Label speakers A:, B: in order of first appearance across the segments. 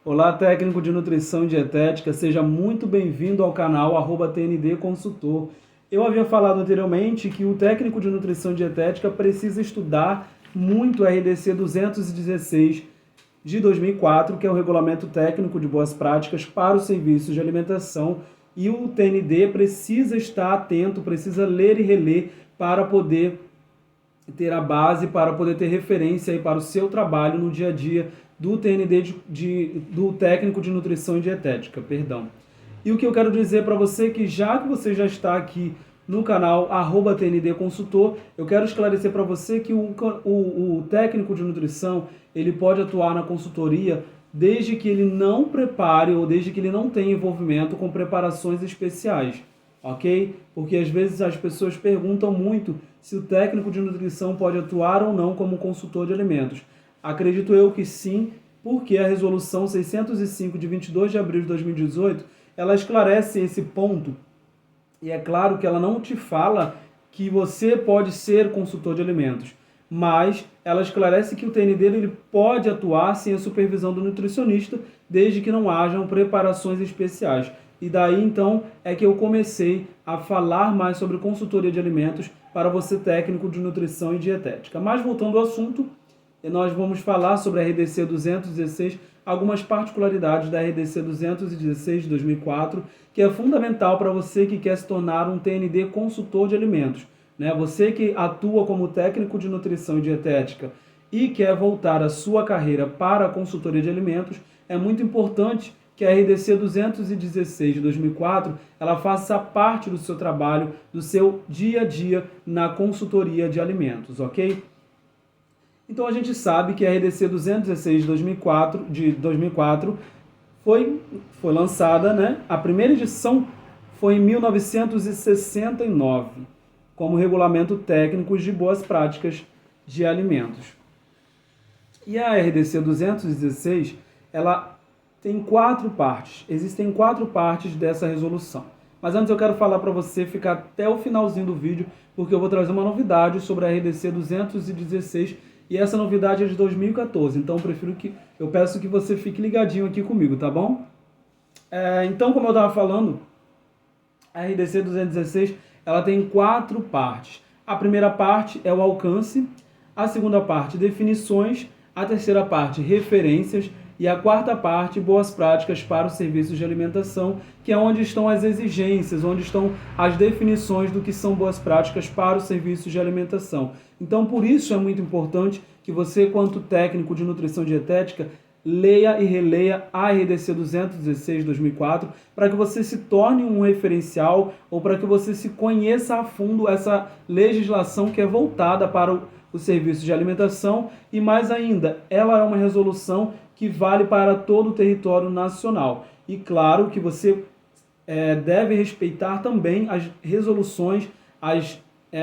A: Olá, técnico de nutrição e dietética, seja muito bem-vindo ao canal @TND Consultor. Eu havia falado anteriormente que o técnico de nutrição e dietética precisa estudar muito o RDC 216 de 2004, que é o Regulamento Técnico de Boas Práticas para os Serviços de Alimentação, e o TND precisa estar atento, precisa ler e reler para poder ter a base, para poder ter referência aí para o seu trabalho no dia a dia do TND do técnico de nutrição e dietética, perdão. E o que eu quero dizer para você é que já que você já está aqui no canal @TND Consultor, eu quero esclarecer para você que o técnico de nutrição ele pode atuar na consultoria desde que ele não prepare ou desde que ele não tenha envolvimento com preparações especiais, ok? Porque às vezes as pessoas perguntam muito se o técnico de nutrição pode atuar ou não como consultor de alimentos. Acredito eu que sim, porque a resolução 605 de 22 de abril de 2018, ela esclarece esse ponto. E é claro que ela não te fala que você pode ser consultor de alimentos, mas ela esclarece que o TND ele pode atuar sem a supervisão do nutricionista, desde que não hajam preparações especiais. E daí então é que eu comecei a falar mais sobre consultoria de alimentos para você técnico de nutrição e dietética. Mas voltando ao assunto, nós vamos falar sobre a RDC 216, algumas particularidades da RDC 216 de 2004, que é fundamental para você que quer se tornar um TND consultor de alimentos, né? Você que atua como técnico de nutrição e dietética e quer voltar a sua carreira para a consultoria de alimentos, é muito importante que a RDC 216 de 2004 ela faça parte do seu trabalho, do seu dia a dia na consultoria de alimentos, ok? Então a gente sabe que a RDC 216 de 2004 foi lançada, né? A primeira edição foi em 1969, como Regulamento Técnico de Boas Práticas de Alimentos. E a RDC 216, ela tem 4 partes. Existem 4 partes dessa resolução. Mas antes eu quero falar para você ficar até o finalzinho do vídeo, porque eu vou trazer uma novidade sobre a RDC 216, e essa novidade é de 2014, então eu peço que você fique ligadinho aqui comigo, tá bom? Então, como eu estava falando, a RDC 216 ela tem 4 partes. A primeira parte é o alcance, a segunda parte, definições, a terceira parte, referências, e a quarta parte, boas práticas para os serviços de alimentação, que é onde estão as exigências, onde estão as definições do que são boas práticas para os serviços de alimentação. Então, por isso é muito importante que você, quanto técnico de nutrição dietética, leia e releia a RDC 216 de 2004, para que você se torne um referencial ou para que você se conheça a fundo essa legislação que é voltada para o serviço de alimentação, e mais ainda, ela é uma resolução que vale para todo o território nacional. E claro que você deve respeitar também as resoluções,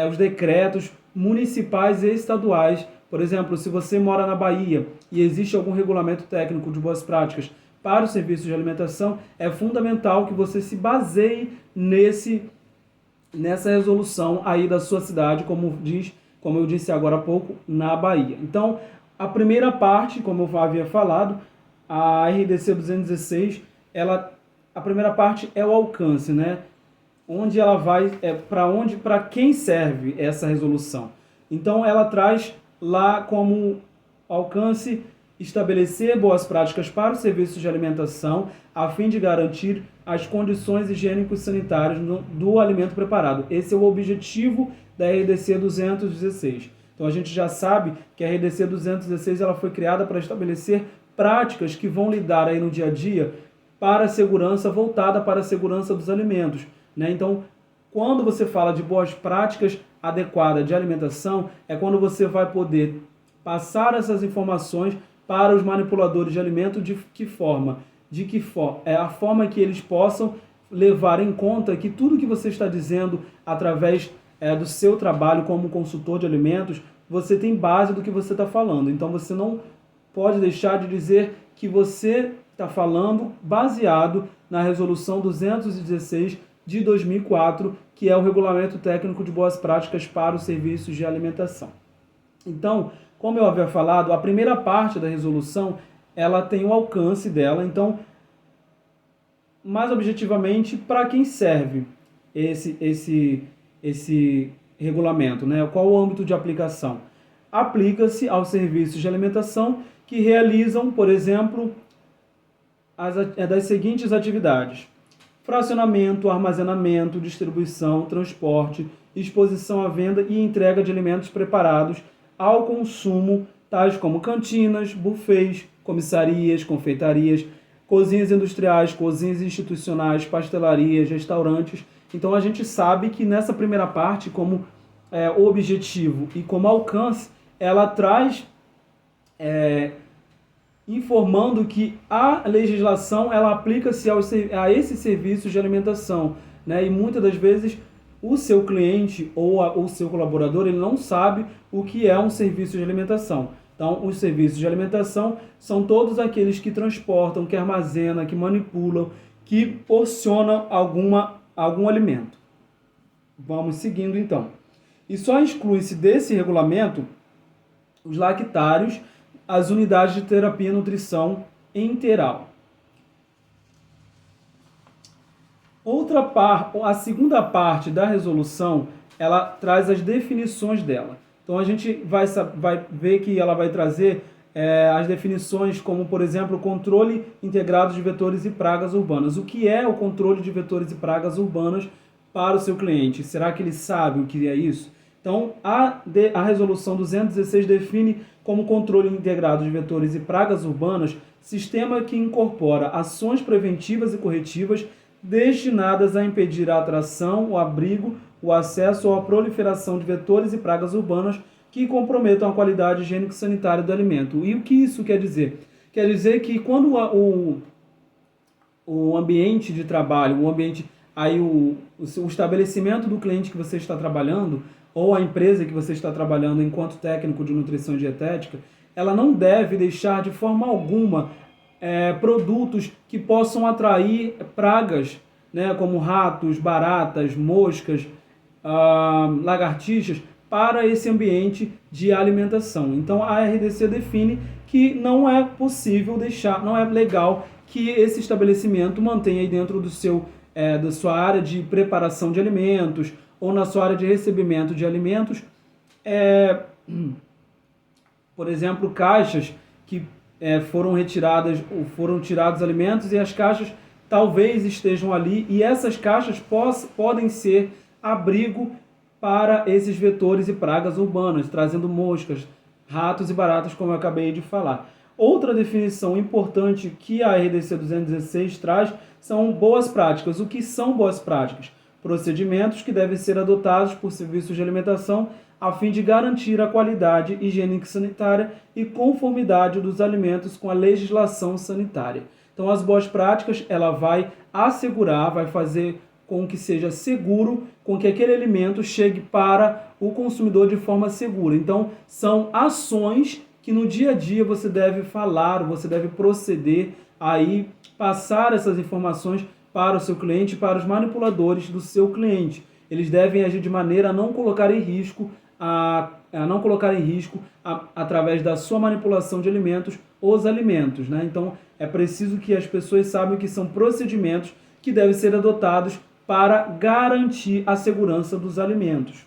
A: os decretos municipais e estaduais. Por exemplo, se você mora na Bahia e existe algum regulamento técnico de boas práticas para o serviço de alimentação, é fundamental que você se baseie nessa resolução aí da sua cidade, como eu disse agora há pouco, na Bahia. Então, a primeira parte, como eu havia falado, a RDC 216, a primeira parte é o alcance, né? Onde ela vai, para quem serve essa resolução. Então, ela traz lá como alcance estabelecer boas práticas para os serviços de alimentação, a fim de garantir as condições higiênico-sanitárias do alimento preparado. Esse é o objetivo da RDC 216. Então a gente já sabe que a RDC 216 ela foi criada para estabelecer práticas que vão lidar aí no dia a dia para a segurança, voltada para a segurança dos alimentos, né? Então, quando você fala de boas práticas adequadas de alimentação, é quando você vai poder passar essas informações para os manipuladores de alimento de que forma? É a forma que eles possam levar em conta que tudo que você está dizendo através do seu trabalho como consultor de alimentos, você tem base do que você está falando. Então você não pode deixar de dizer que você está falando baseado na resolução 216 de 2004, que é o Regulamento Técnico de Boas Práticas para os Serviços de Alimentação. Então, como eu havia falado, a primeira parte da resolução ela tem o alcance dela. Então, mais objetivamente, para quem serve esse regulamento, né? Qual o âmbito de aplicação? Aplica-se aos serviços de alimentação que realizam, por exemplo, das seguintes atividades: fracionamento, armazenamento, distribuição, transporte, exposição à venda e entrega de alimentos preparados ao consumo, tais como cantinas, buffets, comissarias, confeitarias, cozinhas industriais, cozinhas institucionais, pastelarias, restaurantes. Então a gente sabe que nessa primeira parte, como objetivo e como alcance, ela traz informando que a legislação ela aplica-se a esses serviços de alimentação, né? E muitas das vezes o seu cliente ou o seu colaborador ele não sabe o que é um serviço de alimentação. Então, os serviços de alimentação são todos aqueles que transportam, que armazenam, que manipulam, que porcionam algum alimento. Vamos seguindo então. E só exclui-se desse regulamento os lactários, as unidades de terapia e nutrição integral. A segunda parte da resolução, ela traz as definições dela. Então a gente vai ver que ela vai trazer as definições como, por exemplo, controle integrado de vetores e pragas urbanas. O que é o controle de vetores e pragas urbanas para o seu cliente? Será que ele sabe o que é isso? Então, a resolução 216 define como controle integrado de vetores e pragas urbanas sistema que incorpora ações preventivas e corretivas destinadas a impedir a atração, o abrigo, o acesso ou a proliferação de vetores e pragas urbanas que comprometam a qualidade higiênico-sanitária do alimento. E o que isso quer dizer? Quer dizer que quando o ambiente de trabalho, o estabelecimento do cliente que você está trabalhando, ou a empresa que você está trabalhando enquanto técnico de nutrição e dietética, ela não deve deixar de forma alguma produtos que possam atrair pragas, né, como ratos, baratas, moscas, lagartixas, para esse ambiente de alimentação. Então a RDC define que não é possível deixar, não é legal que esse estabelecimento mantenha aí dentro da sua área de preparação de alimentos ou na sua área de recebimento de alimentos, por exemplo, caixas que foram tirados alimentos e as caixas talvez estejam ali e essas caixas podem ser abrigo para esses vetores e pragas urbanas, trazendo moscas, ratos e baratas, como eu acabei de falar. Outra definição importante que a RDC 216 traz são boas práticas. O que são boas práticas? Procedimentos que devem ser adotados por serviços de alimentação a fim de garantir a qualidade higiênico-sanitária e conformidade dos alimentos com a legislação sanitária. Então, as boas práticas, ela vai assegurar, vai fazer com que seja seguro, com que aquele alimento chegue para o consumidor de forma segura. Então, são ações que no dia a dia você deve falar, você deve proceder aí, passar essas informações para o seu cliente, para os manipuladores do seu cliente. Eles devem agir de maneira a não colocar em risco, através da sua manipulação de alimentos, os alimentos, né? Então, é preciso que as pessoas saibam que são procedimentos que devem ser adotados para garantir a segurança dos alimentos.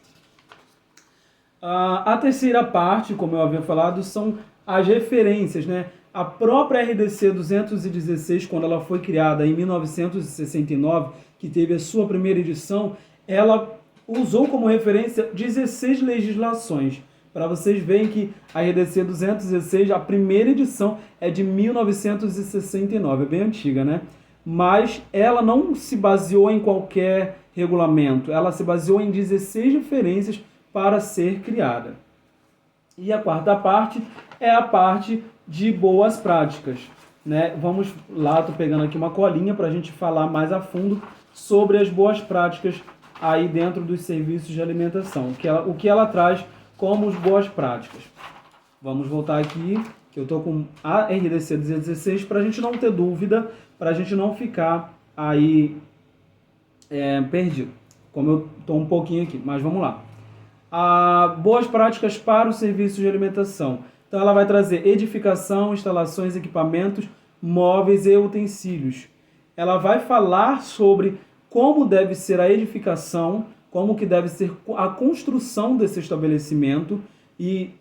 A: A terceira parte, como eu havia falado, são as referências, né? A própria RDC 216, quando ela foi criada em 1969, que teve a sua primeira edição, ela usou como referência 16 legislações. Para vocês verem que a RDC 216, a primeira edição é de 1969, é bem antiga, né? Mas ela não se baseou em qualquer regulamento, ela se baseou em 16 referências para ser criada. E a quarta parte é a parte de boas práticas, né? Vamos lá, estou pegando aqui uma colinha para a gente falar mais a fundo sobre as boas práticas aí dentro dos serviços de alimentação, o que ela traz como as boas práticas. Vamos voltar aqui, que eu estou com a RDC 216 para a gente não ter dúvida, para a gente não ficar aí perdido, como eu estou um pouquinho aqui, mas vamos lá. Boas práticas para o serviço de alimentação. Então ela vai trazer edificação, instalações, equipamentos, móveis e utensílios. Ela vai falar sobre como deve ser a edificação, como que deve ser a construção desse estabelecimento, e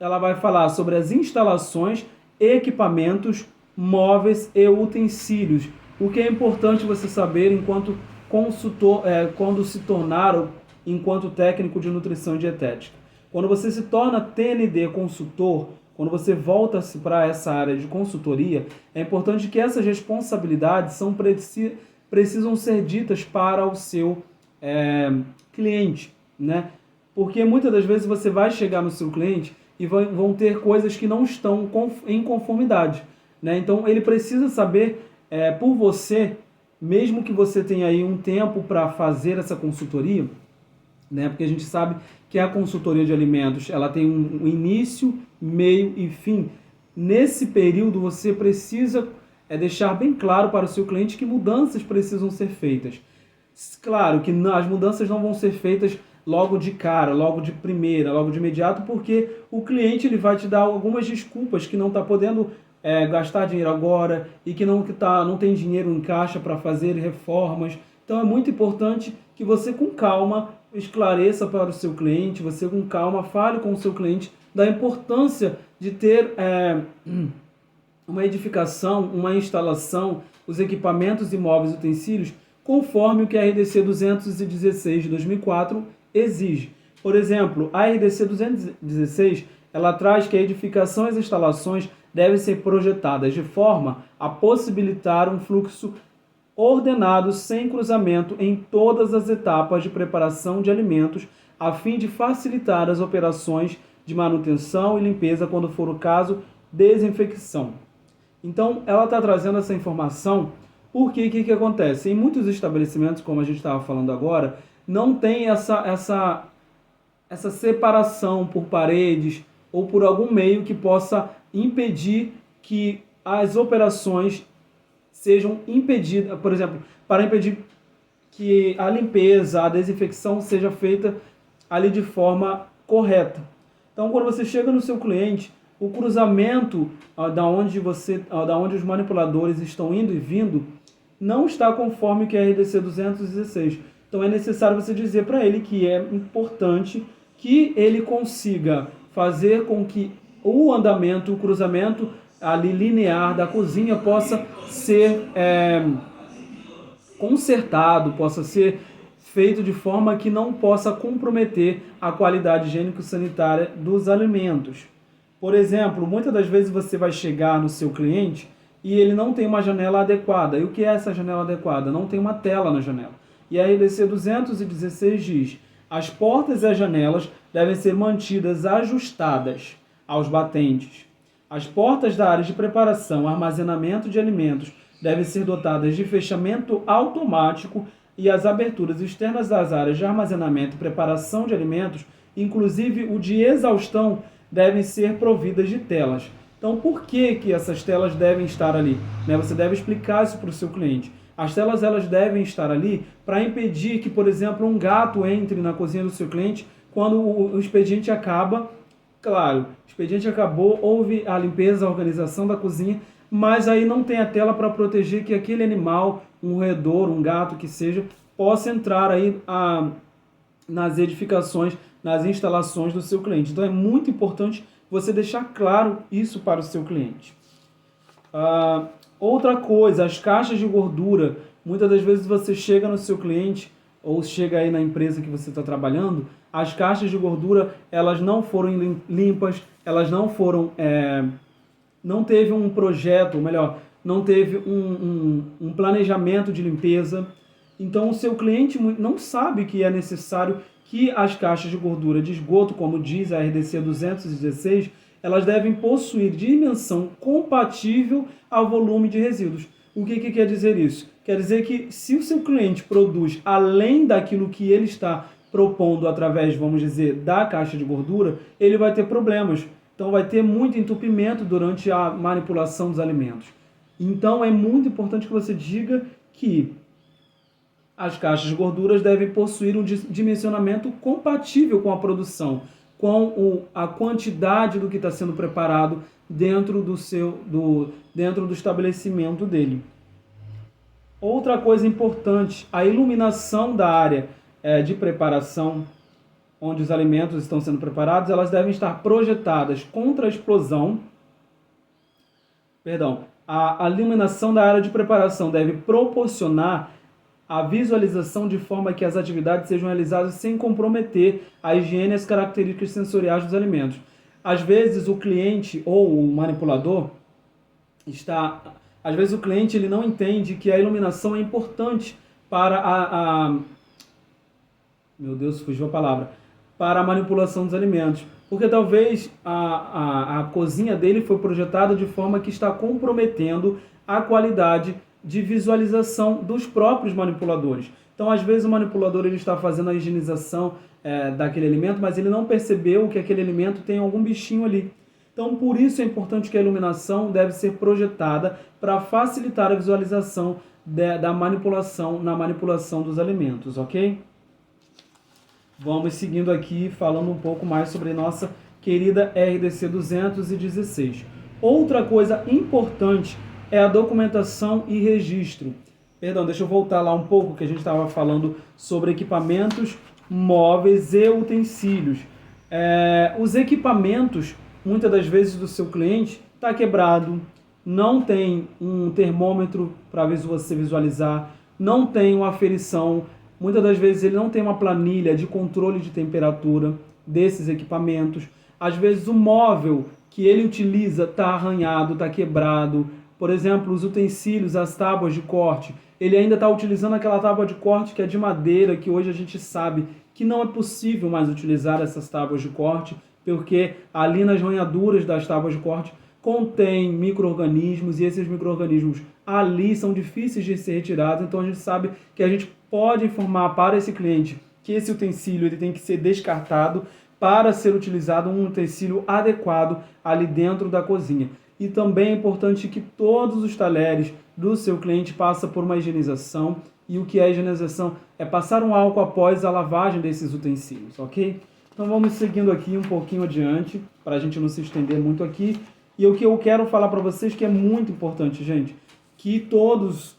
A: ela vai falar sobre as instalações, equipamentos, móveis e utensílios. O que é importante você saber enquanto consultor, quando se tornar enquanto técnico de nutrição e dietética. Quando você se torna TND consultor, quando você volta para essa área de consultoria, é importante que essas responsabilidades precisam ser ditas para o seu cliente, né? Porque muitas das vezes você vai chegar no seu cliente e vão ter coisas que não estão em conformidade, né? Então ele precisa saber por você, mesmo que você tenha aí um tempo para fazer essa consultoria, né? Porque a gente sabe que a consultoria de alimentos ela tem um início, meio e fim. Nesse período você precisa deixar bem claro para o seu cliente que mudanças precisam ser feitas. Claro que as mudanças não vão ser feitas logo de cara, logo de primeira, logo de imediato, porque o cliente ele vai te dar algumas desculpas que não está podendo gastar dinheiro agora e que não tem dinheiro em caixa para fazer reformas. Então é muito importante que você com calma esclareça para o seu cliente, você com calma fale com o seu cliente da importância de ter uma edificação, uma instalação, os equipamentos, imóveis e utensílios conforme o que a RDC 216 de 2004 exige. Por exemplo, a RDC 216 ela traz que a edificação e as instalações devem ser projetadas de forma a possibilitar um fluxo ordenado sem cruzamento em todas as etapas de preparação de alimentos, a fim de facilitar as operações de manutenção e limpeza, quando for o caso, desinfecção. Então, ela está trazendo essa informação porque o que acontece? Em muitos estabelecimentos, como a gente estava falando agora, não tem essa separação por paredes ou por algum meio que possa impedir que as operações sejam impedidas, por exemplo, para impedir que a limpeza, a desinfecção seja feita ali de forma correta. Então, quando você chega no seu cliente, o cruzamento da onde os manipuladores estão indo e vindo não está conforme o que é a RDC 216. Então, é necessário você dizer para ele que é importante que ele consiga fazer com que o andamento, o cruzamento ali linear da cozinha possa ser consertado, possa ser feito de forma que não possa comprometer a qualidade higiênico-sanitária dos alimentos. Por exemplo, muitas das vezes você vai chegar no seu cliente e ele não tem uma janela adequada. E o que é essa janela adequada? Não tem uma tela na janela. E a RDC 216 diz: as portas e as janelas devem ser mantidas ajustadas aos batentes. As portas da área de preparação e armazenamento de alimentos devem ser dotadas de fechamento automático e as aberturas externas das áreas de armazenamento e preparação de alimentos, inclusive o de exaustão, devem ser providas de telas. Então, por que essas telas devem estar ali? Você deve explicar isso para o seu cliente. As telas elas devem estar ali para impedir que, por exemplo, um gato entre na cozinha do seu cliente quando o expediente acaba. Claro, o expediente acabou, houve a limpeza, a organização da cozinha, mas aí não tem a tela para proteger que aquele animal, um roedor, um gato que seja, possa entrar aí nas edificações, nas instalações do seu cliente. Então é muito importante você deixar claro isso para o seu cliente. Outra coisa, as caixas de gordura. Muitas das vezes você chega no seu cliente ou chega aí na empresa que você está trabalhando, as caixas de gordura elas não foram limpas, elas não foram, não teve um projeto, ou melhor, não teve um planejamento de limpeza. Então o seu cliente não sabe que é necessário que as caixas de gordura de esgoto, como diz a RDC 216, elas devem possuir dimensão compatível ao volume de resíduos. O que quer dizer isso? Quer dizer que se o seu cliente produz além daquilo que ele está propondo através, vamos dizer, da caixa de gordura, ele vai ter problemas. Então vai ter muito entupimento durante a manipulação dos alimentos. Então é muito importante que você diga que as caixas de gorduras devem possuir um dimensionamento compatível com a produção, com a quantidade do que está sendo preparado dentro dentro do estabelecimento dele. Outra coisa importante, a iluminação da área de preparação, onde os alimentos estão sendo preparados, elas devem estar projetadas contra a explosão. A iluminação da área de preparação deve proporcionar a visualização de forma que as atividades sejam realizadas sem comprometer a higiene e as características sensoriais dos alimentos. Às vezes o cliente ou o manipulador às vezes o cliente ele não entende que a iluminação é importante para meu Deus, fugiu a palavra, para a manipulação dos alimentos. Porque talvez a cozinha dele foi projetada de forma que está comprometendo a qualidade de visualização dos próprios manipuladores. Então, às vezes, o manipulador ele está fazendo a higienização daquele alimento, mas ele não percebeu que aquele alimento tem algum bichinho ali. Então, por isso é importante que a iluminação deve ser projetada para facilitar a visualização da manipulação na manipulação dos alimentos, ok? Vamos seguindo aqui, falando um pouco mais sobre nossa querida RDC 216. Outra coisa importante é a documentação e registro. Perdão, deixa eu voltar lá um pouco, que a gente estava falando sobre equipamentos, móveis e utensílios. Os equipamentos, muitas das vezes, do seu cliente está quebrado, não tem um termômetro para você visualizar, não tem uma aferição. Muitas das vezes ele não tem uma planilha de controle de temperatura desses equipamentos. Às vezes o móvel que ele utiliza está arranhado, está quebrado. Por exemplo, os utensílios, as tábuas de corte, ele ainda está utilizando aquela tábua de corte que é de madeira, que hoje a gente sabe que não é possível mais utilizar essas tábuas de corte, porque ali nas ranhaduras das tábuas de corte contém micro-organismos e esses micro-organismos ali são difíceis de ser retirados. Então a gente sabe que a gente pode informar para esse cliente que esse utensílio ele tem que ser descartado para ser utilizado um utensílio adequado ali dentro da cozinha. E também é importante que todos os talheres do seu cliente passem por uma higienização. E o que é higienização? É passar um álcool após a lavagem desses utensílios, ok? Então vamos seguindo aqui um pouquinho adiante, para a gente não se estender muito aqui. E o que eu quero falar para vocês que é muito importante, gente, que todos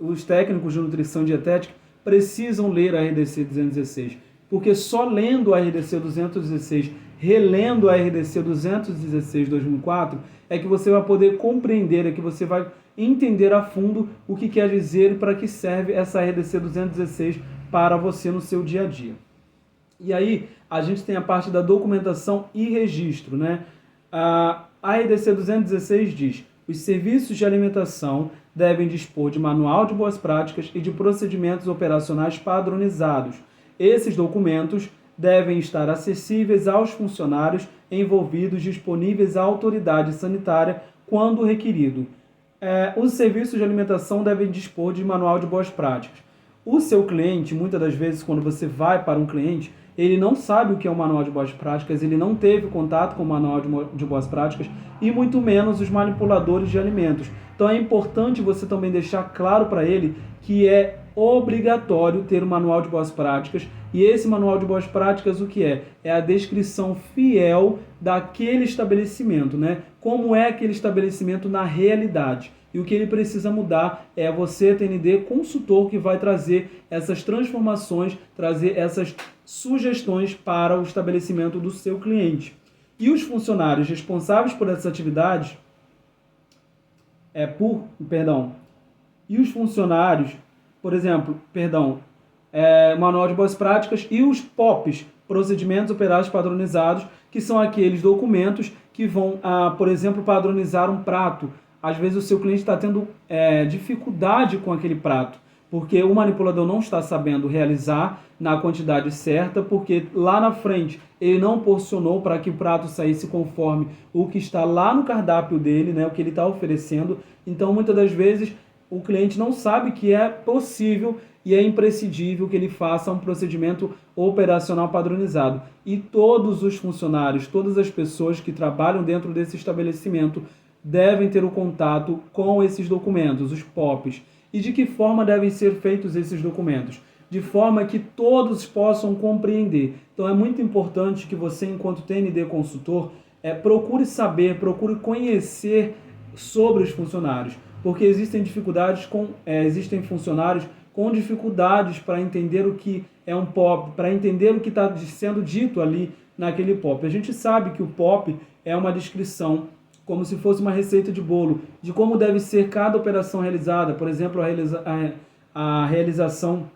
A: os técnicos de nutrição e dietética precisam ler a RDC 216, porque só lendo a RDC 216, relendo a RDC 216 2004, é que você vai poder compreender, é que você vai entender a fundo o que quer dizer e para que serve essa RDC 216 para você no seu dia a dia. E aí, a gente tem a parte da documentação e registro, né? A RDC 216 diz: os serviços de alimentação devem dispor de manual de boas práticas e de procedimentos operacionais padronizados. Esses documentos devem estar acessíveis aos funcionários envolvidos, disponíveis à autoridade sanitária quando requerido. Os serviços de alimentação devem dispor de manual de boas práticas. O seu cliente, muitas das vezes, quando você vai para um cliente, ele não sabe o que é um manual de boas práticas, ele não teve contato com o manual de boas práticas e muito menos os manipuladores de alimentos. Então é importante você também deixar claro para ele que é obrigatório ter um manual de boas práticas, e esse manual de boas práticas o que é? É a descrição fiel daquele estabelecimento, né? Como é aquele estabelecimento na realidade. E o que ele precisa mudar é você, TND, consultor, que vai trazer essas transformações, trazer essas sugestões para o estabelecimento do seu cliente. E os funcionários responsáveis por essas atividades, e os funcionários, por exemplo, manual de boas práticas e os POPs, procedimentos operacionais padronizados, que são aqueles documentos que vão, por exemplo, padronizar um prato. Às vezes o seu cliente está tendo dificuldade com aquele prato, porque o manipulador não está sabendo realizar na quantidade certa, porque lá na frente ele não porcionou para que o prato saísse conforme o que está lá no cardápio dele, né, o que ele está oferecendo. Então, muitas das vezes, o cliente não sabe que é possível e é imprescindível que ele faça um procedimento operacional padronizado. E todos os funcionários, todas as pessoas que trabalham dentro desse estabelecimento devem ter o contato com esses documentos, os POPs. E de que forma devem ser feitos esses documentos? de forma que todos possam compreender. Então é muito importante que você, enquanto TND consultor, procure saber, procure conhecer sobre os funcionários, porque existem existem funcionários com dificuldades para entender o que é um POP, para entender o que está sendo dito ali naquele POP. A gente sabe que o POP é uma descrição, como se fosse uma receita de bolo, de como deve ser cada operação realizada. Por exemplo, a realização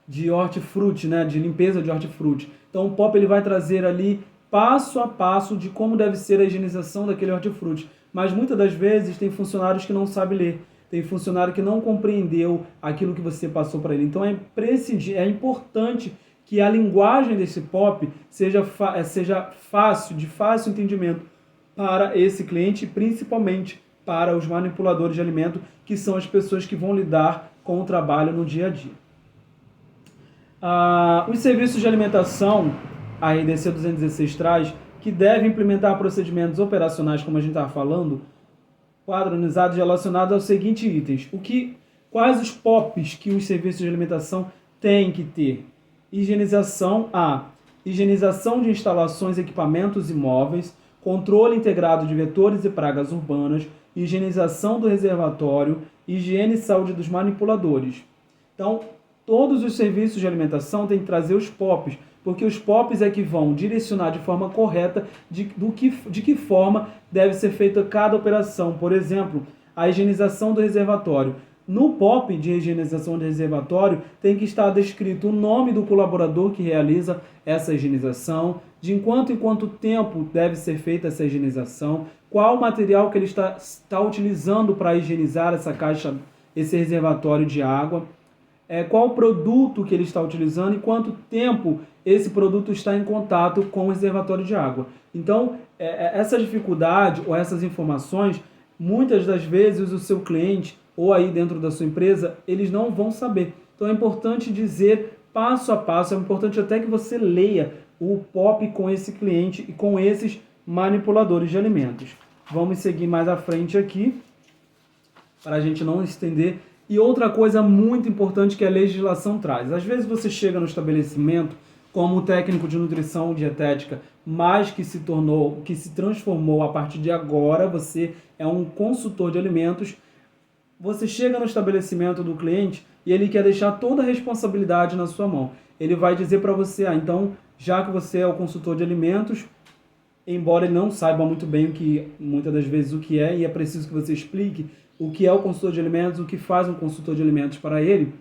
A: de hortifruti, né, de limpeza de hortifruti. Então o POP ele vai trazer ali passo a passo de como deve ser a higienização daquele hortifruti. Mas muitas das vezes tem funcionários que não sabem ler, tem funcionário que não compreendeu aquilo que você passou para ele. Então é importante que a linguagem desse POP seja fácil, de fácil entendimento para esse cliente, principalmente para os manipuladores de alimento, que são as pessoas que vão lidar com o trabalho no dia a dia. Os serviços de alimentação, a RDC 216 traz, que devem implementar procedimentos operacionais, como a gente estava falando, padronizados relacionados aos seguintes itens. Quais os POPs que os serviços de alimentação têm que ter? Higienização de instalações, equipamentos e móveis, controle integrado de vetores e pragas urbanas, higienização do reservatório, higiene e saúde dos manipuladores. Então, todos os serviços de alimentação têm que trazer os POPs, porque os POPs é que vão direcionar de forma correta de que forma deve ser feita cada operação. Por exemplo, a higienização do reservatório. No POP de higienização do reservatório tem que estar descrito o nome do colaborador que realiza essa higienização, de em quanto tempo deve ser feita essa higienização, qual o material que ele está utilizando para higienizar esse reservatório de água, qual o produto que ele está utilizando e quanto tempo esse produto está em contato com o reservatório de água. Então, essa dificuldade ou essas informações, muitas das vezes o seu cliente ou aí dentro da sua empresa, eles não vão saber. Então é importante dizer passo a passo, é importante até que você leia o POP com esse cliente e com esses manipuladores de alimentos. Vamos seguir mais à frente aqui, para a gente não estender. E outra coisa muito importante que a legislação traz. Às vezes você chega no estabelecimento como técnico de nutrição dietética, mas que se transformou a partir de agora, você é um consultor de alimentos. Você chega no estabelecimento do cliente e ele quer deixar toda a responsabilidade na sua mão. Ele vai dizer para você, então, já que você é o consultor de alimentos, embora ele não saiba muito bem muitas das vezes o que é, e é preciso que você explique o que é o consultor de alimentos, o que faz um consultor de alimentos para ele,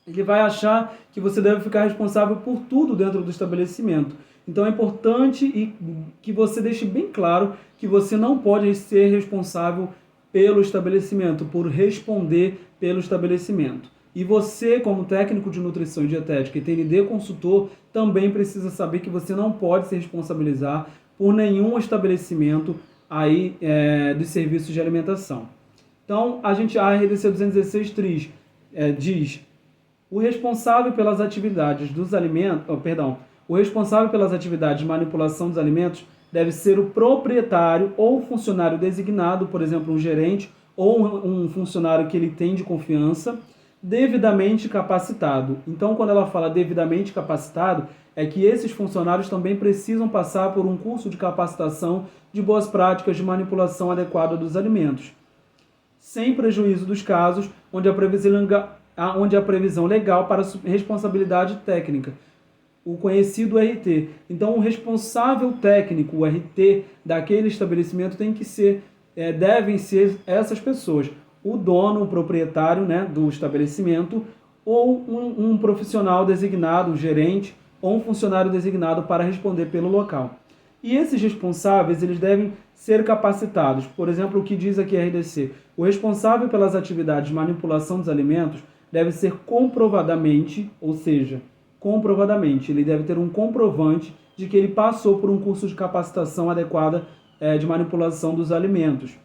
A: ele vai achar que você deve ficar responsável por tudo dentro do estabelecimento. Então é importante que você deixe bem claro que você não pode ser responsável pelo estabelecimento, por responder pelo estabelecimento. E você, como técnico de nutrição e dietética e TND consultor, também precisa saber que você não pode se responsabilizar por nenhum estabelecimento aí, dos serviços de alimentação. Então, a RDC 216 diz: o responsável pelas atividades o responsável pelas atividades de manipulação dos alimentos deve ser o proprietário ou funcionário designado, por exemplo, um gerente ou um funcionário que ele tem de confiança, devidamente capacitado. Então, quando ela fala devidamente capacitado, é que esses funcionários também precisam passar por um curso de capacitação de boas práticas de manipulação adequada dos alimentos, sem prejuízo dos casos onde a previsão legal para responsabilidade técnica, o conhecido RT. Então, o responsável técnico, o RT, daquele estabelecimento devem ser essas pessoas. O dono, o proprietário, né, do estabelecimento, ou um profissional designado, um gerente, ou um funcionário designado para responder pelo local. E esses responsáveis, eles devem ser capacitados. Por exemplo, o que diz aqui a RDC? O responsável pelas atividades de manipulação dos alimentos deve ser comprovadamente, ele deve ter um comprovante de que ele passou por um curso de capacitação adequada de manipulação dos alimentos,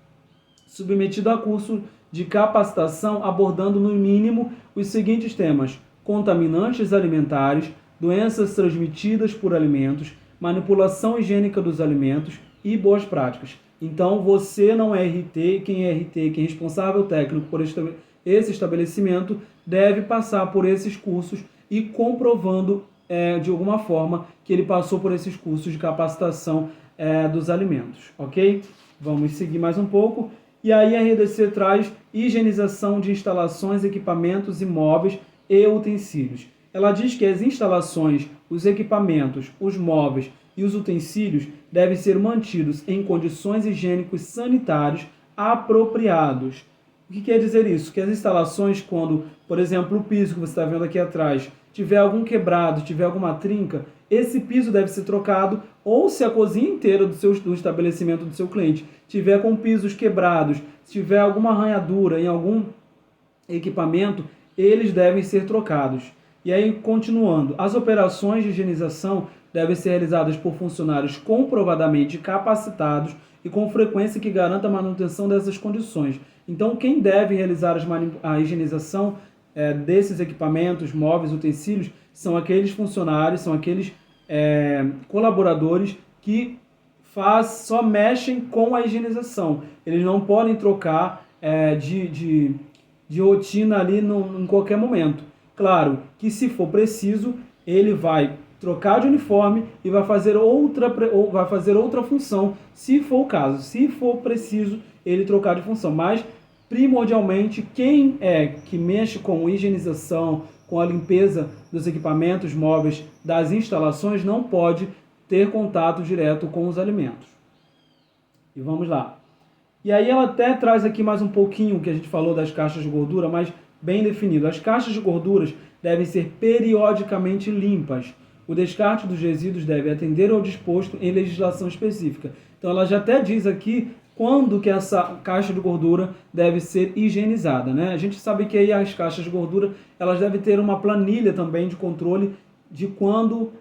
A: submetido a curso de capacitação abordando no mínimo os seguintes temas: contaminantes alimentares, doenças transmitidas por alimentos, manipulação higiênica dos alimentos e boas práticas. Então, você não é RT, quem é responsável técnico por esse estabelecimento deve passar por esses cursos e comprovando de alguma forma que ele passou por esses cursos de capacitação dos alimentos, ok? Vamos seguir mais um pouco. E aí a RDC traz higienização de instalações, equipamentos e móveis e utensílios. Ela diz que as instalações, os equipamentos, os móveis e os utensílios devem ser mantidos em condições higiênicas sanitárias apropriados. O que quer dizer isso? Que as instalações, quando, por exemplo, o piso que você está vendo aqui atrás, tiver algum quebrado, tiver alguma trinca, esse piso deve ser trocado, ou se a cozinha inteira do estabelecimento do seu cliente tiver com pisos quebrados, se tiver alguma arranhadura em algum equipamento, eles devem ser trocados. E aí, continuando, as operações de higienização devem ser realizadas por funcionários comprovadamente capacitados e com frequência que garanta a manutenção dessas condições. Então, quem deve realizar a higienização desses equipamentos, móveis, utensílios, são aqueles funcionários, são aqueles colaboradores que só mexem com a higienização. Eles não podem trocar de rotina ali em qualquer momento. Claro que, se for preciso, ele vai trocar de uniforme e vai fazer outra função, se for o caso. Se for preciso, ele trocar de função. Mas, primordialmente, quem que mexe com higienização, com a limpeza dos equipamentos móveis, das instalações, não pode ter contato direto com os alimentos. E vamos lá. E aí ela até traz aqui mais um pouquinho que a gente falou das caixas de gordura, mas bem definido. As caixas de gorduras devem ser periodicamente limpas. O descarte dos resíduos deve atender ao disposto em legislação específica. Então ela já até diz aqui quando que essa caixa de gordura deve ser higienizada, né? A gente sabe que aí as caixas de gordura, elas devem ter uma planilha também de controle de quando